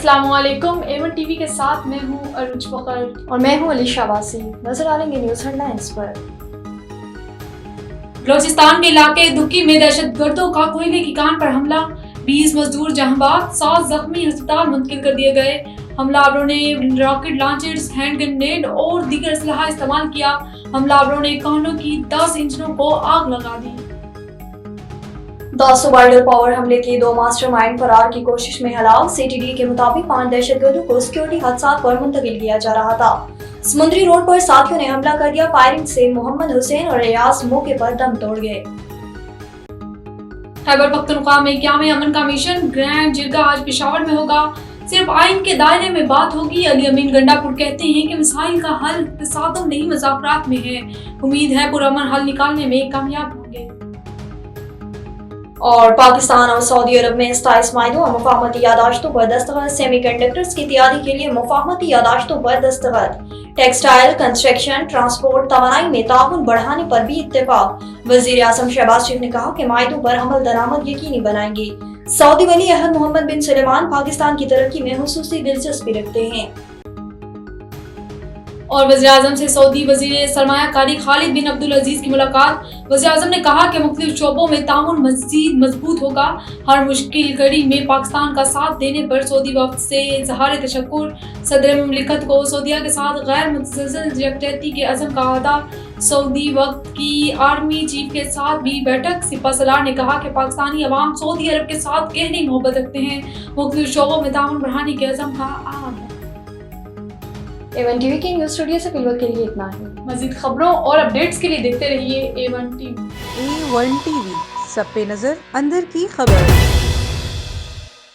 السلام علیکم، even T V کے ساتھ میں ہوں عروج فخر اور میں ہوں علیشہ واسی۔ نظر ڈالیں گے نیوز ہیڈ لائنز پر۔ بلوچستان کے علاقے دکی میں دہشت گردوں کا کوئلے کی کان پر حملہ، 20 مزدور جہاں باد، 7 زخمی ہسپتال منتقل کر دیے گئے۔ حملہ آوروں نے راکٹ لانچرز، ہینڈ گرینیڈ اور دیگر اسلحہ استعمال کیا۔ حملہ آوروں نے کانوں کی 10 انجنوں کو آگ لگا دی۔ داسو وائڈل پاور حملے کے 2 ماسٹر مائنڈ فرار کی کوشش میں ہلاک۔ سی ٹی ڈی کے مطابق 5 دہشت گردوں کو سیکورٹی حادثات پر منتقل کیا جا رہا تھا۔ سمندری روڈ پر ساتھیوں نے حملہ کر دیا۔ فائرنگ سے محمد حسین اور ریاض موقع پر دم توڑ گئے۔ خیبر پختونخوا میں قیام امن کا مشن، گرینڈ جرگہ آج پشاور میں ہوگا۔ صرف آئین کے دائرے میں بات ہوگی۔ علی امین گنڈا پور کہتے ہیں کہ مسائل کا حل تصادم نہیں مذاکرات میں ہے۔ امید ہے پرامن حل نکالنے میں کامیاب ہوں گے۔ اور پاکستان اور سعودی عرب میں 27 معاہدوں اور مفاہمتی یادداشتوں پر دستخط۔ سیمی کنڈکٹرز کی تیاری کے لیے مفاہمتی یادداشتوں پر دستخط۔ ٹیکسٹائل، کنسٹرکشن، ٹرانسپورٹ، توانائی میں تعاون بڑھانے پر بھی اتفاق۔ وزیر اعظم شہباز شریف نے کہا کہ معاہدوں پر عمل درآمد یقینی بنائیں گے۔ سعودی ولی عہد محمد بن سلمان پاکستان کی ترقی میں خصوصی دلچسپی رکھتے ہیں۔ اور وزیر اعظم سے سعودی وزیر سرمایہ کاری خالد بن عبدالعزیز کی ملاقات۔ وزیر اعظم نے کہا کہ مختلف شعبوں میں تعاون مزید مضبوط ہوگا۔ ہر مشکل گھڑی میں پاکستان کا ساتھ دینے پر سعودی وفد سے اظہار تشکر۔ صدر مملکت کو سعودیہ کے ساتھ غیر متزلزل یکجہتی کے عزم کا اعادہ۔ سعودی وفد کی آرمی چیف کے ساتھ بھی بیٹھک۔ سپہ سالار نے کہا کہ پاکستانی عوام سعودی عرب کے ساتھ گہری محبت رکھتے ہیں، مختلف شعبوں میں تعاون بڑھانے کے عزم کا اعادہ۔ ایون ٹی وی کے نیوز اسٹوڈیو سے فی الوقت کے لیے اتنا ہی۔ مزید خبروں اور اپڈیٹس کے لیے دیکھتے رہیے A1 TV۔ A1 TV، سب پہ نظر، اندر کی خبر۔